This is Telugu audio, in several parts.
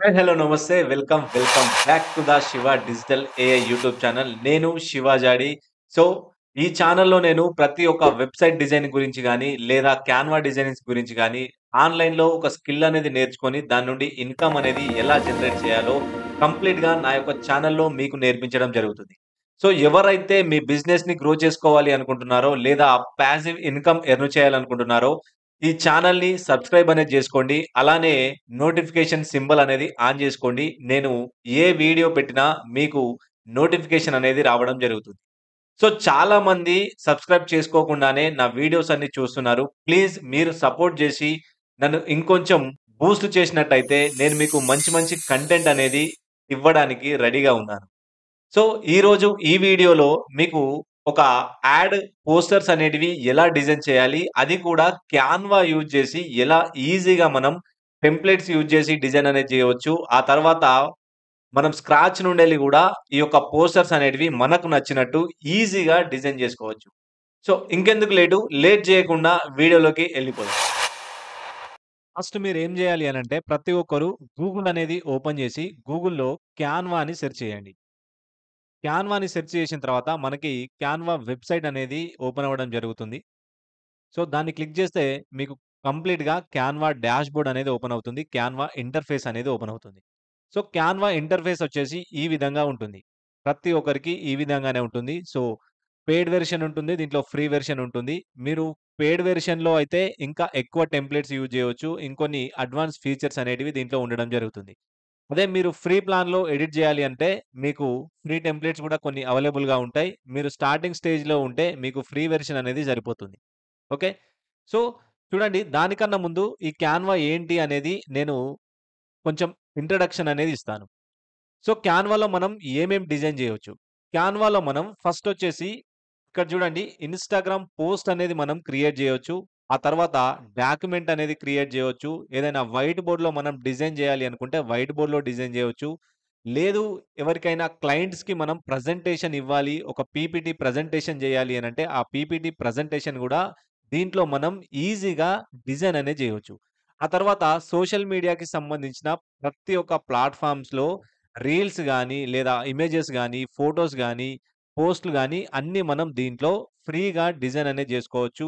హాయ్! హలో! నమస్తే. Welcome back to the Shiva digital AI YouTube channel. నేను శివాజాడి. సో, ఈ ఛానల్‌లో నేను ప్రతి ఒక్క వెబ్‌సైట్ డిజైన్ గురించి గాని, లేదా క్యాన్వా డిజైనింగ్స్ గురించి గాని, ఆన్‌లైన్‌లో ఒక స్కిల్ అనేది నేర్చుకొని, దాని నుండి ఇన్‌కమ్ అనేది ఎలా జనరేట్ చేయాలో కంప్లీట్‌గా నా యొక్క ఛానల్‌లో మీకు నేర్పించడం జరుగుతుంది. సో, ఎవరైతే మీ బిజినెస్‌ని గ్రో చేసుకోవాలి అనుకుంటున్నారో, లేదా పాసివ్ ఇన్‌కమ్ ఎర్న్ చేయాలనుకుంటున్నారో, ఈ ఛానల్‌ని సబ్స్క్రైబ్ అనేది జేసుకోండి. అలానే నోటిఫికేషన్ సింబల్ అనేది ఆన్ జేసుకోండి. నేను ఏ వీడియో పెట్టినా మీకు నోటిఫికేషన్ అనేది రావడం జరుగుతుంది. సో, చాలామంది సబ్స్క్రైబ్ చేసుకోకుండానే నా వీడియోస్ అన్ని చూస్తున్నారు. ప్లీజ్ మీరు సపోర్ట్ జేసి నన్ను ఇంకొంచెం బూస్ట్ చేసినట్టయితే నేను మీకు మంచి మంచి కంటెంట్ అనేది ఇవ్వడానికి రెడీగా ఉన్నాను. సో, ఈరోజు ఈ వీడియోలో మీకు ఒక యాడ్ పోస్టర్స్ అనేటివి ఎలా డిజైన్ చేయాలి? అది కూడా క్యాన్వా యూజ్ చేసి ఎలా ఈజీగా మనం టెంప్లేట్స్ యూజ్ చేసి డిజైన్ అనేది చేయవచ్చు. ఆ తర్వాత మనం స్క్రాచ్ నుండెళ్ళి గూడా ఈ యొక్క పోస్టర్స్ అనేటివి మనకు నచ్చినట్టు ఈజీగా డిజైన్ జేసుకోవచ్చు. సో, ఇంకెందుకు లేటు, లేట్ చేయకుండా వీడియోలోకి ఎళ్ళిపోదాం. ఫస్ట్ మీరేం జేయాలి అనంటే ప్రతి ఒక్కరు గూగుల్ అనేది ఓపెన్ చేసి గూగుల్‌లో క్యాన్వా అని సెర్చ్ చేయండి. క్యాన్వాని సెర్చ్ చేసిన తర్వాత మనకి క్యాన్వా వెబ్‌సైట్ అనేది ఓపెన్ అవ్వడం జరుగుతుంది. సో, దాన్ని క్లిక్ చేస్తే మీకు కంప్లీట్‌గా క్యాన్వా డాష్‌బోర్డ్ అనేది ఓపెన్ అవుతుంది. క్యాన్వా ఇంటర్ఫేస్ అనేది ఓపెన్ అవుతుంది. సో, క్యాన్వా ఇంటర్ఫేస్ వచ్చేసి ఈ విధంగా ఉంటుంది. ప్రతి ఒక్కరికి ఈ విధంగానే ఉంటుంది. సో, పెయిడ్ వెర్షన్ ఉంటుంది. దీంట్లో ఫ్రీ వెర్షన్ ఉంటుంది. మీరు పెయిడ్ వెర్షన్‌లో అయితే ఇంకా ఎక్కువ టెంప్లేట్స్ యూజ్ చేయవచ్చు. ఇంకొన్ని అడ్వాన్స్ ఫీచర్స్ అనేటివి దీంట్లో ఉండడం జరుగుతుంది. అదే మీరు ఫ్రీ ప్లాన్‌లో ఎడిట్ జేయాలి అంటే, మీకు ఫ్రీ టెంప్లేట్స్ గూడా కొన్ని అవైలబుల్‌గా ఉంటాయి. మీరు స్టార్టింగ్ స్టేజ్‌లో ఉంటే, మీకు ఫ్రీ వెర్షన్ అనేది సరిపోతుంది. ఓకే. సో, చూడండి దానికన్నా ముందు ఈ క్యాన్వా ఏంటి అనేది నేను కొంచెం ఇంట్రడక్షన్ అనేది ఇస్తాను. సో, క్యాన్వాలో మనం ఏమేం డిజైన్ జేయొచ్చు? క్యాన్వాలో మనం ఫస్టొచ్చేసి ఇక్కడ చూడండి ఇన్‌స్టాగ్రామ్ పోస్ట్ అనేది మనం క్రియేట్ జేయొచ్చు. ఆ తర్వాత డాక్యుమెంట్ అనేది క్రియేట్ జేయొచ్చు. ఏదైనా వైట్ బోర్డ్‌లో మనం డిజైన్ జేయాలి అనుకుంటే వైట్ బోర్డ్‌లో డిజైన్ జేయొచ్చు. లేదు ఎవరికైనా క్లయింట్స్‌కి మనం ప్రెజెంటేషన్ ఇవ్వాలి. ఒక పీపీటీ ప్రెజెంటేషన్ జేయాలి అనంటే ఆ పీపీటీ ప్రెజెంటేషన్ గూడా దీంట్లో మనం ఈజీగా డిజైన్ అనేది జేయొచ్చు. ఆ తర్వాత సోషల్ మీడియాకి సంబంధించిన ప్రతి ఒక్క ప్లాట్‌ఫార్మ్స్‌లో రీల్స్ గాని, లేదా ఇమేజెస్ గాని, ఫోటోస్ గాని, పోస్ట్‌లు గాని అన్నీ మనం దీంట్లో ఫ్రీగా డిజైన్ అనేది జేసుకోవచ్చు.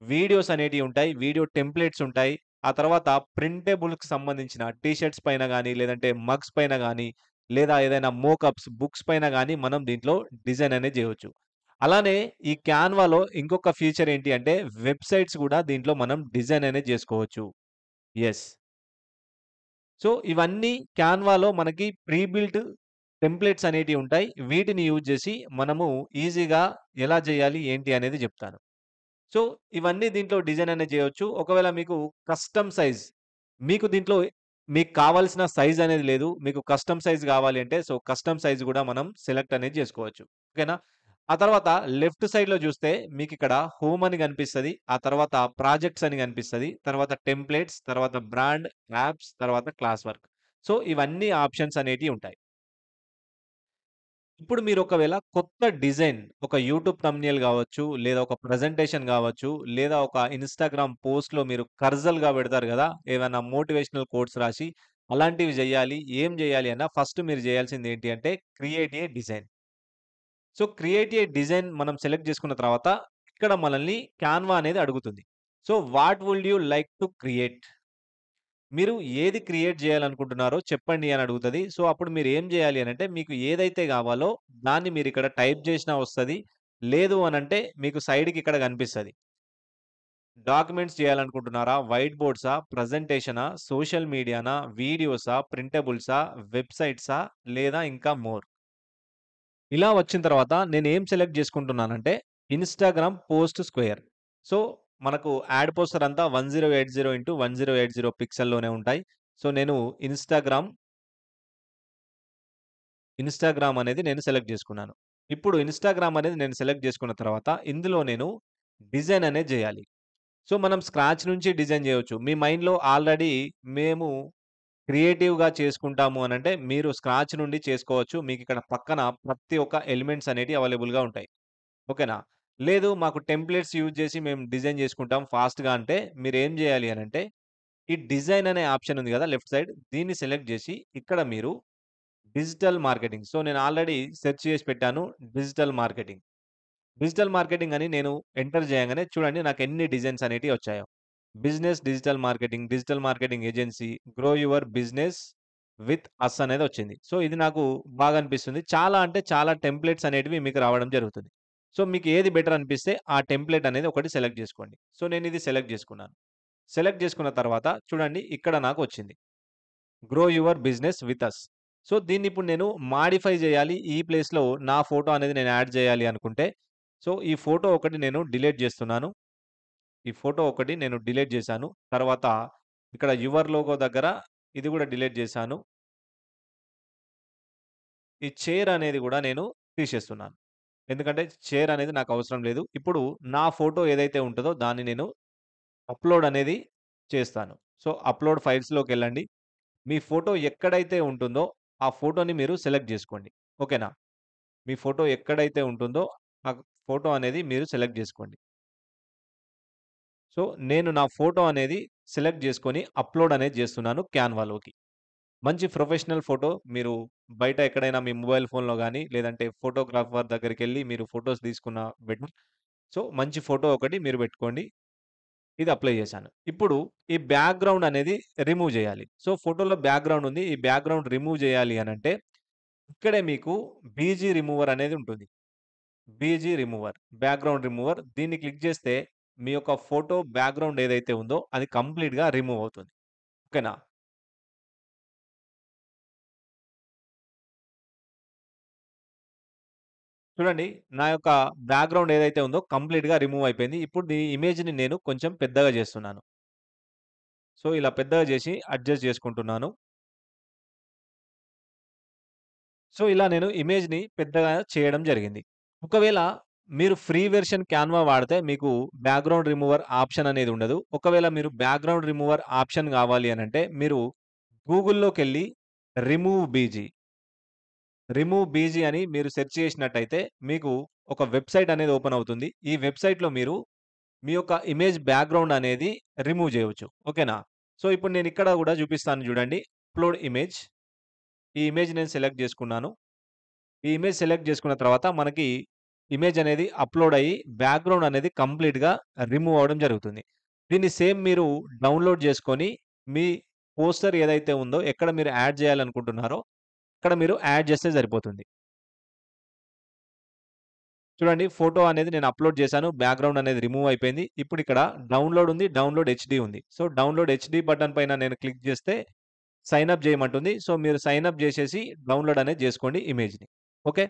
వీడియోస్ అనేటివి ఉంటాయి. వీడియో టెంప్లేట్స్ ఉంటాయి. ఆ తర్వాత ప్రింటబుల్‌కి సంబంధించిన టీ షర్ట్స్ పైన గాని, లేదంటే మగ్స్ పైన గాని, లేదా ఏదైనా మోకప్స్, బుక్స్ పైన గాని మనం దీంట్లో డిజైన్ అనేది జేయొచ్చు. అలానే ఈ క్యాన్వాలో ఇంకొక ఫీచర్ ఏంటి అంటే వెబ్‌సైట్స్ గూడా దీంట్లో మనం డిజైన్ అనేది జేసుకోవచ్చు. యెస్. సో, ఇవన్నీ క్యాన్వాలో మనకి ప్రీ బిల్ట్ టెంప్లేట్స్ అనేటివి ఉంటాయి. వీటిని యూజ్ జేసి మనము ఈజీగా ఎలా జేయాలి, ఏంటి అనేది జెప్తాను. సో, ఇవన్నీ దీంట్లో డిజైన్ అనేది జేయొచ్చు. ఒకవేళ మీకు కస్టమ్ సైజ్ మీకు దీంట్లో మీకు కావాల్సిన సైజ్ అనేది లేదు. మీకు కస్టమ్ సైజ్ గావాలి అంటే, సో, కస్టమ్ సైజ్ గూడా మనం సెలెక్ట్ అనేది జేసుకోవచ్చు. ఓకేనా? ఆ తర్వాత లెఫ్ట్ సైడ్‌లో జూస్తే మీకిక్కడ హోమ్ అని గనిపిస్తది. ఆ తర్వాత ప్రాజెక్ట్స్ అని గనిపిస్తది. తర్వాత టెంప్లేట్స్, తర్వాత బ్రాండ్, యాప్స్, తర్వాత క్లాస్ వర్క్. సో, ఇవన్నీ ఆప్షన్స్ అనేటియి ఉంటాయి. ఇప్పుడు మీరు ఒకవేళ కొత్త డిజైన్ ఒక యూట్యూబ్ థంబ్‌నెయిల్ గావచ్చు, లేదా ఒక ప్రెజెంటేషన్ గావచ్చు, లేదా ఒక ఇన్‌స్టాగ్రామ్ పోస్ట్‌లో మీరు కర్సల్‌గా పెడతారు గదా! ఏవన్నా మోటివేషనల్ కోట్స్ రాసి, అలాంటివి జేయాలి. ఏం జేయాలి అన్నా ఫస్ట్ మీరు జేయాల్సింది ఏంటి అంటే create a design. So, create a design మనం సెలెక్ట్ జేసుకున్న తర్వాత ఇక్కడ మనల్ని క్యాన్వా అనేది అడుగుతుంది. So, what would you like to create? మీరు ఏది క్రియేట్ జేయాలనుకుంటున్నారో చెప్పండి అని అడుగుతది. సో, అప్పుడు మీరేం జేయాలి అనంటే, మీకు ఏదైతే గావాలో దాన్ని మీరిక్కడ టైప్ జేసినా వస్తది. లేదు అనంటే మీకు సైడ్‌కి ఇక్కడ గనిపిస్తది. డాక్యుమెంట్స్ చేయాలనుకుంటున్నారా? వైట్ బోర్డ్సా? ప్రెజెంటేషనా? సోషల్ మీడియానా? వీడియోసా? ప్రింటబుల్సా? వెబ్‌సైట్సా? లేదా ఇంకా మోర్. ఇలా వచ్చిన తర్వాత నేనేం సెలెక్ట్ జేసుకుంటున్నానంటే, ఇన్‌స్టాగ్రామ్ పోస్ట్ స్క్వేర్. సో, మనకు యాడ్ పోస్టర్ అంతా 1080 ఇంటూ 1080 పిక్సెల్‌లోనే ఉంటాయి. సో, నేను ఇన్‌స్టాగ్రామ్, ఇన్‌స్టాగ్రామ్ అనేది నేను సెలెక్ట్ జేసుకున్నాను. ఇప్పుడు ఇన్‌స్టాగ్రామ్ అనేది నేను సెలెక్ట్ జేసుకున్న తర్వాత, ఇందులో నేను డిజైన్ అనేది జేయాలి. సో, మనం స్క్రాచ్ నుంచి డిజైన్ జేయొచ్చు. మీ మైండ్‌లో ఆల్రెడీ మేము క్రియేటివ్‌గా చేసుకుంటాము అనంటే, మీరు స్క్రాచ్ నుండి చేసుకోవచ్చు. మీకిక్కడ పక్కన ప్రతి ఒక్క ఎలిమెంట్స్ అనేటివి అవైలబుల్‌గా ఉంటాయి. ఓకేనా? లేదు మాకు టెంప్లేట్స్ యూజ్ చేసి మేము డిజైన్ చేసుకుంటాం ఫాస్ట్‌గా అంటే మీరేం జేయాలి అనంటే, ఈ డిజైన్ అనే ఆప్షన్ ఉంది గదా! లెఫ్ట్ సైడ్ దీన్ని సెలెక్ట్ జేసి ఇక్కడ మీరు డిజిటల్ మార్కెటింగ్. సో, నేను ఆల్రెడీ సెర్చ్ చేసి పెట్టాను డిజిటల్ మార్కెటింగ్. డిజిటల్ మార్కెటింగ్ అని నేను ఎంటర్ చేయంగానే చూడండి నాకెన్ని డిజైన్స్ అనేటివి వచ్చాయో. Business digital marketing, digital marketing agency, grow your business with us అనేదొచ్చింది. సో, ఇది నాకు బాగా అనిపిస్తుంది. చాలా అంటే చాలా టెంప్లేట్స్ అనేటివి మీకు రావడం జరుగుతుంది. సో, మీకు ఏది బెటర్ అనిపిస్తే ఆ టెంప్లేట్ అనేది ఒకటి సెలెక్ట్ జేసుకోండి. సో, నేనిది సెలెక్ట్ జేసుకున్నాను. సెలెక్ట్ జేసుకున్న తర్వాత చూడండి ఇక్కడ నాకొచ్చింది. Grow your business with us. So, దీన్నిప్పుడు నేను మాడిఫై జేయాలి. ఈ ప్లేస్‌లో నా ఫోటో అనేది నేను యాడ్ జేయాలి అనుకుంటే, సో, ఈ ఫోటో ఒకటి నేను డిలీట్ జేస్తున్నాను. ఈ ఫోటో ఒకటి నేను డిలీట్ జేశాను. తర్వాత ఇక్కడ యువర్ లోగో దగ్గర ఇది గూడా డిలీట్ జేశాను. ఈ చైర్ అనేది గూడా నేను తీసేస్తున్నాను. ఎందుకంటే చైర్ అనేది నాకు అవసరం లేదు. ఇప్పుడు నా ఫోటో ఏదైతే ఉంటదో దాన్ని నేను అప్‌లోడ్ అనేది చేస్తాను. సో, అప్‌లోడ్ ఫైల్స్‌లోకెళ్ళండి. మీ ఫోటో ఎక్కడైతే ఉంటుందో ఆ ఫోటోని మీరు సెలెక్ట్ జేసుకోండి. ఓకేనా? మీ ఫోటో ఎక్కడైతే ఉంటుందో ఆ ఫోటో అనేది మీరు సెలెక్ట్ జేసుకోండి. సో, నేను నా ఫోటో అనేది సెలెక్ట్ జేసుకొని అప్‌లోడ్ అనేది జేస్తున్నాను క్యాన్వాలోకి. మంచి ప్రొఫెషనల్ ఫోటో మీరు బయట ఎక్కడైనా మీ మొబైల్ ఫోన్‌లో గాని, లేదంటే ఫోటోగ్రాఫర్ దగ్గరికెళ్లి మీరు ఫోటోస్ తీసుకున్న బెటర్. సో, మంచి ఫోటో ఒకటి మీరు పెట్టుకోండి. ఇది అప్లై చేశాను. ఇప్పుడు ఈ బ్యాక్‌గ్రౌండ్ అనేది రిమూవ్ జేయాలి. సో, ఫోటోలో బ్యాక్‌గ్రౌండ్ ఉంది. ఈ బ్యాక్‌గ్రౌండ్ రిమూవ్ జేయాలి అనంటే ఇక్కడే మీకు బీజీ రిమూవర్ అనేది ఉంటుంది. బీజీ రిమూవర్, బ్యాక్‌గ్రౌండ్ రిమూవర్ దీన్ని క్లిక్ చేస్తే మీ యొక్క ఫోటో బ్యాక్‌గ్రౌండ్ ఏదైతే ఉందో అది కంప్లీట్‌గా రిమూవ్ అవుతుంది. ఓకేనా? చూడండి నా యొక్క బ్యాక్‌గ్రౌండ్ ఏదైతే ఉందో కంప్లీట్‌గా రిమూవ్ అయిపోయింది. ఇప్పుడు ఈ ఇమేజ్‌ని నేను కొంచెం పెద్దగా చేస్తున్నాను. సో, ఇలా పెద్దగా చేసి అడ్జస్ట్ చేసుకుంటున్నాను. సో, ఇలా నేను ఇమేజ్‌ని పెద్దగా చేయడం జరిగింది. ఒకవేళ మీరు ఫ్రీ వెర్షన్ క్యాన్వా వాడితే మీకు బ్యాక్‌గ్రౌండ్ రిమూవర్ ఆప్షన్ అనేది ఉండదు. ఒకవేళ మీరు బ్యాక్‌గ్రౌండ్ రిమూవర్ ఆప్షన్ కావాలి అనంటే మీరు గూగుల్‌లోకెళ్ళి రిమూవ్ బీజీ, రిమూవ్ బీజీ అని మీరు సెర్చ్ చేసినట్టయితే మీకు ఒక వెబ్‌సైట్ అనేది ఓపెన్ అవుతుంది. ఈ వెబ్‌సైట్‌లో మీరు మీ యొక్క ఇమేజ్ బ్యాక్‌గ్రౌండ్ అనేది రిమూవ్ చేయవచ్చు. ఓకేనా? సో, ఇప్పుడు నేను ఇక్కడ కూడా చూపిస్తాను చూడండి. Upload image. ఈ ఇమేజ్ నేను సెలెక్ట్ చేసుకున్నాను. ఈ ఇమేజ్ సెలెక్ట్ చేసుకున్న తర్వాత మనకి ఇమేజ్ అనేది అప్‌లోడ్ అయ్యి బ్యాక్‌గ్రౌండ్ అనేది కంప్లీట్‌గా రిమూవ్ అవ్వడం జరుగుతుంది. దీన్ని సేమ్ మీరు డౌన్‌లోడ్ చేసుకొని మీ పోస్టర్ ఏదైతే ఉందో ఎక్కడ మీరు యాడ్ చేయాలనుకుంటున్నారో అక్కడ మీరు యాడ్ చేస్తే సరిపోతుంది. చూడండి ఫోటో అనేది నేను అప్‌లోడ్ చేశాను. బ్యాక్‌గ్రౌండ్ అనేది రిమూవ్ అయిపోయింది. ఇప్పుడు ఇక్కడ డౌన్‌లోడ్ ఉంది. డౌన్‌లోడ్ హెచ్‌డీ ఉంది. సో, డౌన్‌లోడ్ హెచ్‌డీ బటన్ పైన నేను క్లిక్ చేస్తే సైన్ అప్ చేయమంటుంది. సో, మీరు సైన్ అప్ చేసేసి డౌన్‌లోడ్ అనేది చేసుకోండి ఇమేజ్‌ని. ఓకే.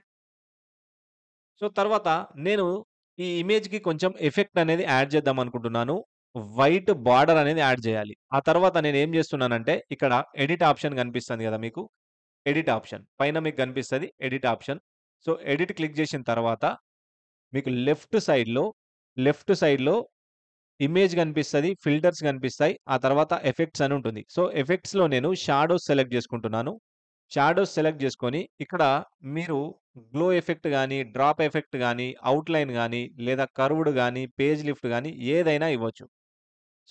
సో, తర్వాత నేను ఈ ఇమేజ్‌కి కొంచెం ఎఫెక్ట్ అనేది యాడ్ చేద్దాం అనుకుంటున్నాను. వైట్ బార్డర్ అనేది యాడ్ చేయాలి. ఆ తర్వాత నేనేం చేస్తున్నానంటే ఇక్కడ ఎడిట్ ఆప్షన్ కనిపిస్తుంది కదా మీకు. Edit option. పైన మీకు కనిపిస్తది edit option. So, edit click చేసిన తర్వాత మీకు లెఫ్ట్ సైడ్‌లో ఇమేజ్ కనిపిస్తది. ఫిల్టర్స్ కనిపిస్తాయి. ఆ తర్వాత ఎఫెక్ట్స్ అని ఉంటుంది. సో, ఎఫెక్ట్స్‌లో నేను షాడోస్ సెలెక్ట్ చేసుకుంటున్నాను. షాడోస్ సెలెక్ట్ చేసుకొని, ఇక్కడ మీరు గ్లో ఎఫెక్ట్ గాని, డ్రాప్ ఎఫెక్ట్ గాని, అవుట్‌లైన్ గాని, లేదా కర్వ్డ్ గాని, పేజ్ లిఫ్ట్ గాని ఏదైనా ఇవ్వచ్చు.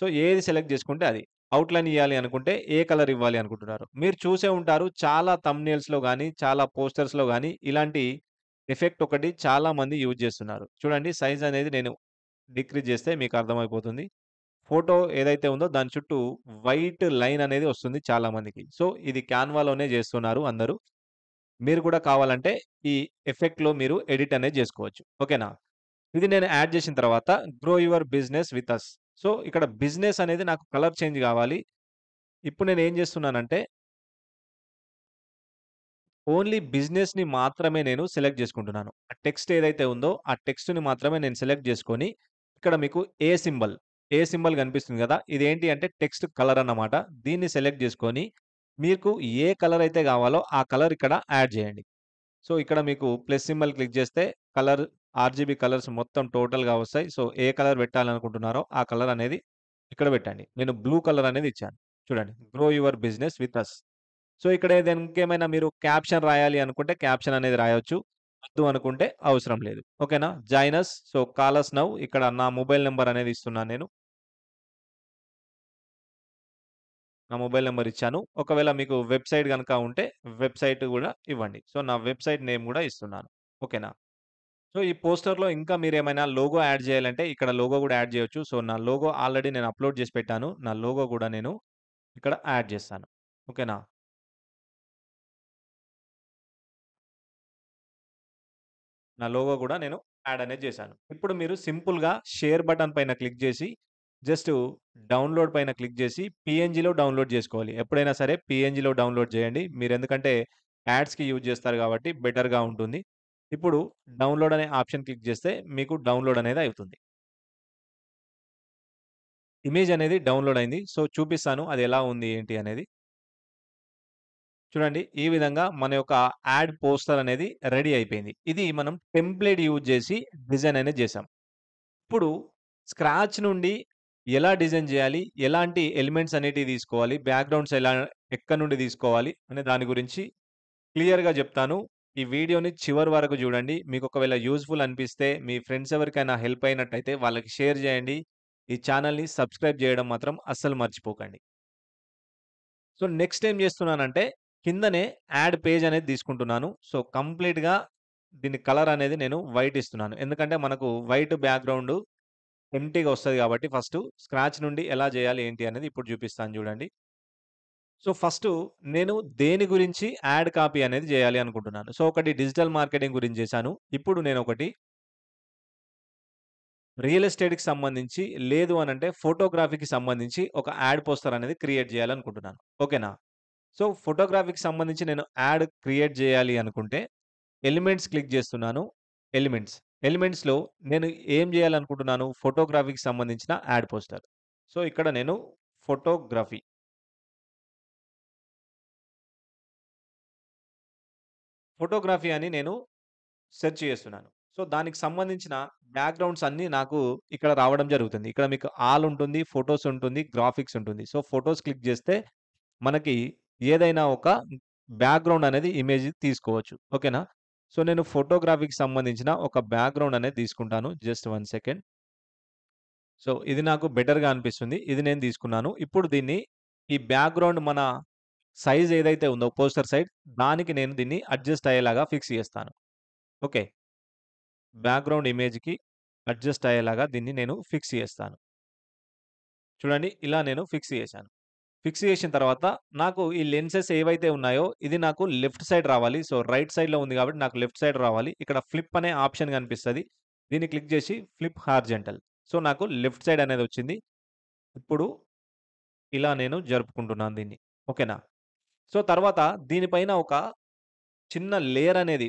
సో, ఏది సెలెక్ట్ చేసుకుంటే అది. అవుట్‌లైన్ ఇయ్యాలి అనుకుంటే ఏ కలర్ ఇవ్వాలి అనుకుంటున్నారు. మీరు చూసే ఉంటారు చాలా థంబ్‌నెయిల్స్‌లో గాని, చాలా పోస్టర్స్‌లో గాని ఇలాంటి ఎఫెక్ట్ ఒకటి చాలా మంది యూజ్ చేస్తున్నారు. చూడండి సైజ్ అనేది నేను డిక్రీజ్ చేస్తే మీకు అర్థమైపోతుంది. ఫోటో ఏదైతే ఉందో దాని చుట్టూ వైట్ లైన్ అనేది వస్తుంది చాలా మందికి. సో, ఇది క్యాన్వాలోనే చేస్తున్నారు అందరూ. మీరు కూడా కావాలంటే ఈ ఎఫెక్ట్‌లో మీరు ఎడిట్ అనేది చేసుకోవచ్చు. ఓకేనా? ఇది నేను యాడ్ చేసిన తర్వాత grow your business with us. So, ఇక్కడ బిజినెస్ అనేది నాకు కలర్ చేంజ్ కావాలి. ఇప్పుడు నేనేం చేస్తున్నానంటే ఓన్లీ బిజినెస్‌ని మాత్రమే నేను సెలెక్ట్ చేసుకుంటున్నాను. ఆ టెక్స్ట్ ఏదైతే ఉందో ఆ టెక్స్ట్‌ని మాత్రమే నేను సెలెక్ట్ చేసుకొని ఇక్కడ మీకు ఏ సింబల్ కనిపిస్తుంది కదా! ఇదేంటి అంటే టెక్స్ట్ కలర్ అన్నమాట. దీన్ని సెలెక్ట్ చేసుకొని మీకు ఏ కలర్ అయితే కావాలో ఆ కలర్ ఇక్కడ యాడ్ చేయండి. సో, ఇక్కడ మీకు ప్లస్ సింబల్ క్లిక్ చేస్తే కలర్ ఆర్‌జీబీ కలర్స్ మొత్తం టోటల్‌గా వస్తాయి. సో, ఏ కలర్ పెట్టాలనుకుంటున్నారో ఆ కలర్ అనేది ఇక్కడ పెట్టండి. నేను బ్లూ కలర్ అనేది ఇచ్చాను. చూడండి. Grow your business with us. So, ఇక్కడ ఏదైనా ఇంకేమైనా మీరు క్యాప్షన్ రాయాలి అనుకుంటే క్యాప్షన్ అనేది రాయొచ్చు. వద్దు అనుకుంటే అవసరం లేదు. ఓకేనా? Join us. So, call us now ఇక్కడ నా మొబైల్ నంబర్ అనేది ఇస్తున్నాను నేను. నా మొబైల్ నంబర్ ఇచ్చాను. ఒకవేళ మీకు వెబ్‌సైట్ గనక ఉంటే వెబ్‌సైట్ గూడా ఇవ్వండి. సో, నా వెబ్‌సైట్ నేమ్ గూడా ఇస్తున్నాను. ఓకేనా? సో, ఈ పోస్టర్‌లో ఇంకా మీరేమైనా లోగో యాడ్ జేయాలంటే ఇక్కడ లోగో గూడా యాడ్ జేయొచ్చు. సో, నా లోగో ఆల్రెడీ నేను అప్‌లోడ్ జేసి పెట్టాను. నా లోగో గూడా నేను ఇక్కడ యాడ్ జేస్తాను. ఓకేనా? నా లోగో గూడా నేను యాడ్ అనేది జేశాను. ఇప్పుడు మీరు సింపుల్‌గా షేర్ బటన్ పైన క్లిక్ జేసి, జస్ట్ డౌన్‌లోడ్ పైన క్లిక్ జేసి, పీఎన్‌జీలో డౌన్‌లోడ్ జేసుకోవాలి. ఎప్పుడైనా సరే పీఎన్‌జీలో డౌన్‌లోడ్ జేయండి. మీరెందుకంటే యాడ్స్‌కి యూజ్ జేస్తారు గాబట్టి బెటర్‌గా ఉంటుంది. ఇప్పుడు డౌన్‌లోడ్ అనే ఆప్షన్ క్లిక్ జేస్తే మీకు డౌన్‌లోడ్ అనేది అవుతుంది. ఇమేజ్ అనేది డౌన్‌లోడ్ అయింది. సో, చూపిస్తాను అది ఎలా ఉంది ఏంటి అనేది. చూడండి ఈ విధంగా మన యొక్క యాడ్ పోస్టర్ అనేది రెడీ అయిపోయింది. ఇది మనం టెంప్లేట్ యూజ్ జేసి డిజైన్ అనేది జేసాం. ఇప్పుడు స్క్రాచ్ నుండి ఎలా డిజైన్ జేయాలి? ఎలాంటి ఎలిమెంట్స్ అనేటివి తీసుకోవాలి? బ్యాక్‌గ్రౌండ్స్ ఎక్కడి నుండి తీసుకోవాలి? అనే దాని గురించి క్లియర్‌గా జెప్తాను. ఈ వీడియోని చివరి వరకు జూడండి. మీకు ఒకవేళ యూజ్‌ఫుల్ అనిపిస్తే మీ ఫ్రెండ్స్ ఎవరికైనా హెల్ప్ అయినట్టయితే వాళ్ళకి షేర్ జేయండి. ఈ ఛానెల్‌ని సబ్స్క్రైబ్ జేయడం మాత్రం అస్సలు మర్చిపోకండి. సో, నెక్స్ట్ ఏం జేస్తున్నానంటే కిందనే యాడ్ పేజ్ అనేది తీసుకుంటున్నాను. సో, కంప్లీట్‌గా దీని కలర్ అనేది నేను వైట్ ఇస్తున్నాను. ఎందుకంటే మనకు వైట్ బ్యాక్‌గ్రౌండ్ ఎంప్టీగా వస్తది గాబట్టి ఫస్టు స్క్రాచ్ నుండి ఎలా జేయాలి ఏంటి అనేది ఇప్పుడు జూపిస్తాను జూడండి. సో, ఫస్టు నేను దేని గురించి యాడ్ కాపీ అనేది జేయాలి అనుకుంటున్నాను. సో, ఒకటి డిజిటల్ మార్కెటింగ్ గురించి జేశాను. ఇప్పుడు నేనొకటి రియల్ ఎస్టేట్‌కి సంబంధించి లేదు అనంటే ఫోటోగ్రఫీకి సంబంధించి ఒక యాడ్ పోస్టర్ అనేది క్రియేట్ జేయాలనుకుంటున్నాను. ఓకేనా? సో, ఫోటోగ్రఫీకి సంబంధించి నేను యాడ్ క్రియేట్ జేయాలి అనుకుంటే ఎలిమెంట్స్ క్లిక్ జేస్తున్నాను. ఎలిమెంట్స్. ఎలిమెంట్స్‌లో నేను ఏం జేయాలనుకుంటున్నాను? ఫోటోగ్రఫీకి సంబంధించిన యాడ్ పోస్టర్. సో, ఇక్కడ నేను ఫోటోగ్రఫీ, ఫోటోగ్రఫీ అని నేను సెర్చ్ చేస్తున్నాను. సో, దానికి సంబంధించిన బ్యాక్‌గ్రౌండ్స్ అన్నీ నాకు ఇక్కడ రావడం జరుగుతుంది. ఇక్కడ మీకు ఆల్ ఉంటుంది, ఫోటోస్ ఉంటుంది, గ్రాఫిక్స్ ఉంటుంది. సో, ఫోటోస్ క్లిక్ జేస్తే మనకి ఏదైనా ఒక బ్యాక్‌గ్రౌండ్ అనేది ఇమేజ్ తీసుకోవచ్చు. ఓకేనా? సో, నేను ఫోటోగ్రఫీకి సంబంధించిన ఒక బ్యాక్‌గ్రౌండ్ అనేది తీసుకుంటాను. Just 1 second. సో, ఇది నాకు బెటర్‌గా అనిపిస్తుంది. ఇది నేను తీసుకున్నాను. ఇప్పుడు దీన్ని ఈ బ్యాక్‌గ్రౌండ్ మన సైజ్ ఏదైతే ఉందో పోస్టర్ సైజ్ దానికి నేను దీన్ని అడ్జస్ట్ అయ్యేలాగా ఫిక్స్ చేస్తాను. ఓకే. బ్యాక్‌గ్రౌండ్ ఇమేజ్‌కి అడ్జస్ట్ అయ్యేలాగా దీన్ని నేను ఫిక్స్ చేస్తాను. చూడండి ఇలా నేను ఫిక్స్ చేశాను. ఫిక్స్ చేసిన తర్వాత నాకు ఈ లెన్సెస్ ఏవైతే ఉన్నాయో ఇది నాకు లెఫ్ట్ సైడ్ రావాలి. సో, రైట్ సైడ్‌లో ఉంది కాబట్టి నాకు లెఫ్ట్ సైడ్ రావాలి. ఇక్కడ ఫ్లిప్ అనే ఆప్షన్ కనిపిస్తది. దీన్ని క్లిక్ చేసి ఫ్లిప్ హారిజాంటల్. సో, నాకు లెఫ్ట్ సైడ్ అనేది వచ్చింది. ఇప్పుడు ఇలా నేను జరుపుకుంటున్నాను దీన్ని. ఓకేనా? సో, తర్వాత దీనిపైన ఒక చిన్న లేయర్ అనేది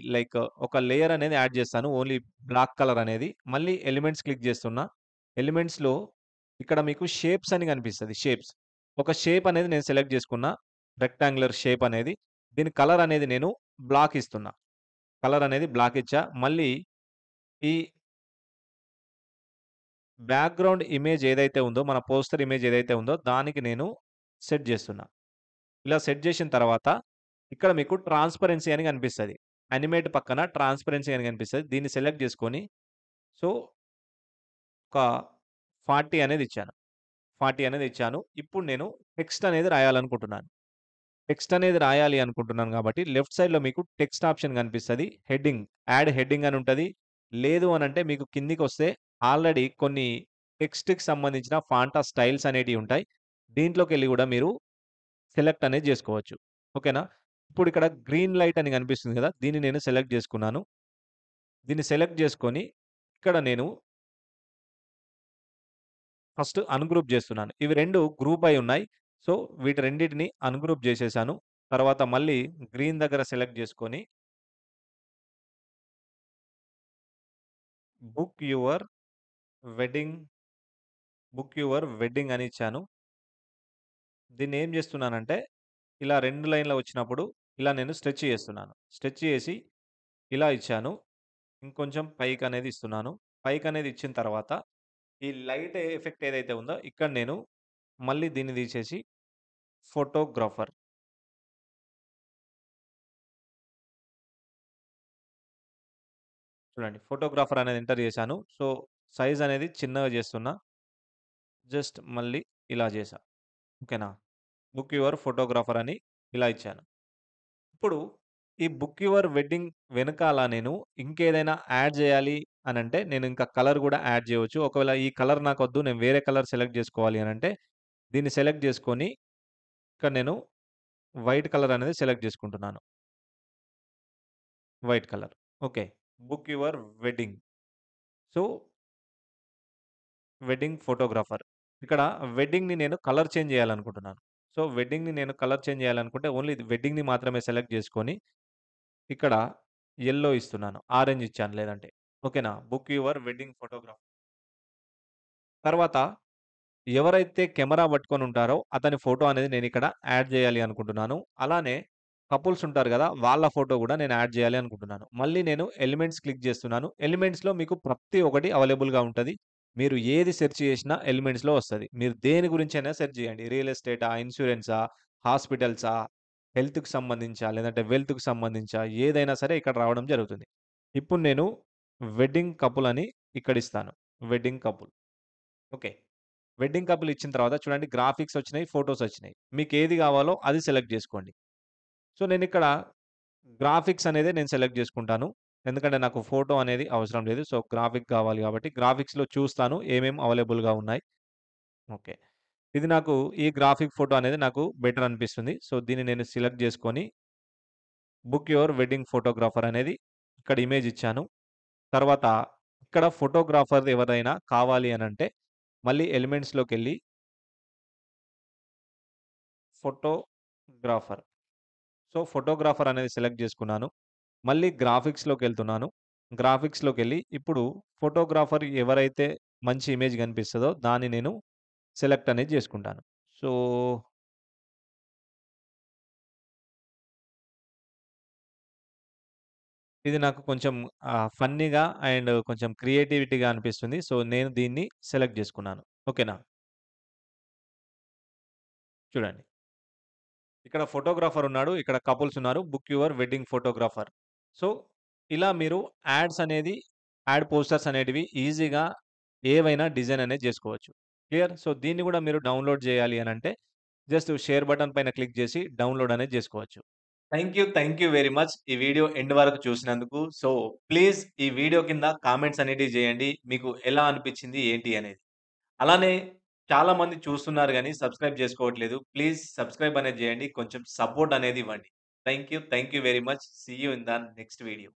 ఒక లేయర్ అనేది యాడ్ చేస్తాను. ఓన్లీ బ్లాక్ కలర్ అనేది. మళ్ళీ ఎలిమెంట్స్ క్లిక్ చేస్తున్నా. ఎలిమెంట్స్‌లో ఇక్కడ మీకు షేప్స్ అని కనిపిస్తది. షేప్స్. ఒక షేప్ అనేది నేను సెలెక్ట్ చేసుకున్నా. రెక్టాంగులర్ షేప్ అనేది. దీని కలర్ అనేది నేను బ్లాక్ ఇస్తున్నా. కలర్ అనేది బ్లాక్ ఇచ్చా. మళ్ళీ ఈ బ్యాక్‌గ్రౌండ్ ఇమేజ్ ఏదైతే ఉందో, మన పోస్టర్ ఇమేజ్ ఏదైతే ఉందో దానికి నేను సెట్ చేస్తున్నా. ఇలా సెట్ చేసిన తర్వాత ఇక్కడ మీకు ట్రాన్స్‌పరెన్సీ అని కనిపిస్తది. యానిమేట్ పక్కన ట్రాన్స్‌పరెన్సీ అని కనిపిస్తది. దీన్ని సెలెక్ట్ చేసుకొని సో, ఒక 40 అనేది ఇచ్చాను. 40 అనేది ఇచ్చాను. ఇప్పుడు నేను టెక్స్ట్ అనేది రాయాలనుకుంటున్నాను. టెక్స్ట్ అనేది రాయాలి అనుకుంటున్నాను కాబట్టి లెఫ్ట్ సైడ్‌లో మీకు టెక్స్ట్ ఆప్షన్ కనిపిస్తది. హెడ్డింగ్, యాడ్ హెడ్డింగ్ అని ఉంటది. లేదు అనంటే మీకు కిందికొస్తే ఆల్రెడీ కొన్ని టెక్స్ట్‌కి సంబంధించిన ఫాంటా స్టైల్స్ అనేటివి ఉంటాయి. దీంట్లోకెళ్ళి గూడా మీరు సెలెక్ట్ అనేది జేసుకోవచ్చు. ఓకేనా? ఇప్పుడు ఇక్కడ గ్రీన్ లైట్ అని కనిపిస్తుంది గదా! దీన్ని నేను సెలెక్ట్ జేసుకున్నాను. దీన్ని సెలెక్ట్ జేసుకొని ఇక్కడ నేను ఫస్ట్ అన్‌గ్రూప్ జేస్తున్నాను. ఇవి 2 గ్రూప్ అయి ఉన్నాయి. సో, వీటి రెండిటిని అన్‌గ్రూప్ జేసేసాను. తర్వాత మళ్ళీ గ్రీన్ దగ్గర సెలెక్ట్ జేసుకొని book your wedding, book your wedding అని ఇచ్చాను. దీన్నేం జేస్తున్నానంటే, ఇలా 2 లైన్‌లో వచ్చినప్పుడు ఇలా నేను స్ట్రెచ్ చేస్తున్నాను. స్ట్రెచ్ చేసి ఇలా ఇచ్చాను. ఇంకొంచెం పైకనేది ఇస్తున్నాను. పైకనేది ఇచ్చిన తర్వాత, ఈ లైట్ ఎఫెక్ట్ ఏదైతే ఉందో ఇక్కడ నేను మళ్ళీ దీన్ని తీసేసి ఫోటోగ్రాఫర్ చూడండి. ఫోటోగ్రాఫర్ అనేది ఎంటర్ చేశాను. సో, సైజ్ అనేది చిన్నగా చేస్తున్నా. జస్ట్ మళ్ళీ ఇలా చేశా. ఓకేనా? బుక్ యువర్ ఫోటోగ్రాఫర్ అని ఇలా ఇచ్చాను. ఇప్పుడు ఈ బుక్ యువర్ వెడ్డింగ్ వెనకాల నేను ఇంకేదైనా యాడ్ జేయాలి అనంటే, నేను ఇంకా కలర్ గూడా యాడ్ జేయవచ్చు. ఒకవేళ ఈ కలర్ నాకొద్దు, నేను వేరే కలర్ సెలెక్ట్ జేసుకోవాలి అనంటే, దీన్ని సెలెక్ట్ జేసుకొని, ఇక్కడ నేను వైట్ కలర్ అనేది సెలెక్ట్ జేసుకుంటున్నాను. White colour. Okay. Book your wedding. So, wedding photographer. ఇక్కడ వెడ్డింగ్‌ని నేను కలర్ చేంజ్ జేయాలనుకుంటున్నాను. సో, వెడ్డింగ్‌ని నేను కలర్ చేంజ్ జేయాలనుకుంటే, ఓన్లీ వెడ్డింగ్‌ని మాత్రమే సెలెక్ట్ జేసుకొని, ఇక్కడ యెల్లో ఇస్తున్నాను. ఆరెంజ్ ఇచ్చాను లేదంటే. ఓకేనా? Book your wedding photograph. తర్వాత ఎవరైతే కెమెరా పట్టుకొనుంటారో అతని ఫోటో అనేది నేనిక్కడ యాడ్ జేయాలి అనుకుంటున్నాను. అలానే కపుల్స్ ఉంటారు గదా! వాళ్ళ ఫోటో గూడా నేను యాడ్ జేయాలి అనుకుంటున్నాను. మళ్ళీ నేను ఎలిమెంట్స్ క్లిక్ జేస్తున్నాను. ఎలిమెంట్స్‌లో మీకు ప్రతి ఒక్కటి అవైలబుల్‌గా ఉంటది. మీరు ఏది సెర్చ్ చేసినా ఎలిమెంట్స్‌లో వస్తది. మీరు దేని గురించైనా సెర్చ్ జేయండి. రియల్ ఎస్టేటా? ఇన్స్యూరెన్సా? హాస్పిటల్సా? హెల్త్‌కి సంబంధించా? లేదంటే వెల్త్‌కి సంబంధించా? ఏదైనా సరే ఇక్కడ రావడం జరుగుతుంది. ఇప్పుడు నేను వెడ్డింగ్ కపుల్ అని ఇక్కడిస్తాను. Wedding couple. Okay. Wedding couple ఇచ్చిన తర్వాత చూడండి గ్రాఫిక్స్ వచ్చినాయి, ఫోటోస్ వచ్చినాయి. మీకేది కావాలో అది సెలెక్ట్ జేసుకోండి. సో, నేనిక్కడ గ్రాఫిక్స్ అనేదే నేను సెలెక్ట్ జేసుకుంటాను. ఎందుకంటే నాకు ఫోటో అనేది అవసరం లేదు. సో, గ్రాఫిక్ కావాలి కాబట్టి గ్రాఫిక్స్‌లో చూస్తాను ఏమేం అవైలబుల్‌గా ఉన్నాయి. ఓకే. ఇది నాకు ఈ గ్రాఫిక్ ఫోటో అనేది నాకు బెటర్ అనిపిస్తుంది. సో, దీన్ని నేను సెలెక్ట్ జేసుకొని బుక్ యువర్ వెడ్డింగ్ ఫోటోగ్రాఫర్ అనేది ఇక్కడ ఇమేజ్ ఇచ్చాను. తర్వాత ఇక్కడ ఫోటోగ్రాఫర్ ఎవరైనా కావాలి అనంటే మళ్ళీ ఎలిమెంట్స్‌లోకెళ్ళి ఫోటోగ్రాఫర్. సో, ఫోటోగ్రాఫర్ అనేది సెలెక్ట్ జేసుకున్నాను. మళ్ళీ గ్రాఫిక్స్‌లోకెళ్తున్నాను. గ్రాఫిక్స్‌లోకెళ్ళి ఇప్పుడు ఫోటోగ్రాఫర్ ఎవరైతే మంచి ఇమేజ్ కనిపిస్తదో దాన్ని నేను సెలెక్ట్ అనేది జేసుకుంటాను. సో, ఇది నాకు కొంచెం ఫన్నీగా అండ్ కొంచెం క్రియేటివిటీగా అనిపిస్తుంది. సో, నేను దీన్ని సెలెక్ట్ జేసుకున్నాను. ఓకేనా? చూడండి. ఇక్కడ ఫోటోగ్రాఫర్ ఉన్నాడు. ఇక్కడ కపుల్స్ ఉన్నారు. Book your wedding photographer. So, ఇలా మీరు యాడ్స్ అనేది యాడ్ పోస్టర్స్ అనేటివి ఈజీగా ఏవైనా డిజైన్ అనేది జేసుకోవచ్చు. క్లియర్? సో, దీన్ని గూడా మీరు డౌన్‌లోడ్ జేయాలి అనంటే జస్ట్ షేర్ బటన్ పైన క్లిక్ జేసి డౌన్‌లోడ్ అనేది జేసుకోవచ్చు. Thank you very much. ఈ వీడియో ఎండ్ వరకు చూసినందుకు. సో, ప్లీజ్ ఈ వీడియో కింద కామెంట్స్ అనేటివి జేయండి. మీకు ఎలా అనిపిచ్చింది ఏంటి అనేది. అలానే చాలామంది చూస్తున్నారు గానీ సబ్‌స్క్రైబ్ జేసుకోవట్లేదు. ప్లీజ్ సబ్‌స్క్రైబ్ అనేది జేయండి. కొంచెం సపోర్ట్ అనేది ఇవ్వండి. Thank you very much. See you in the next video.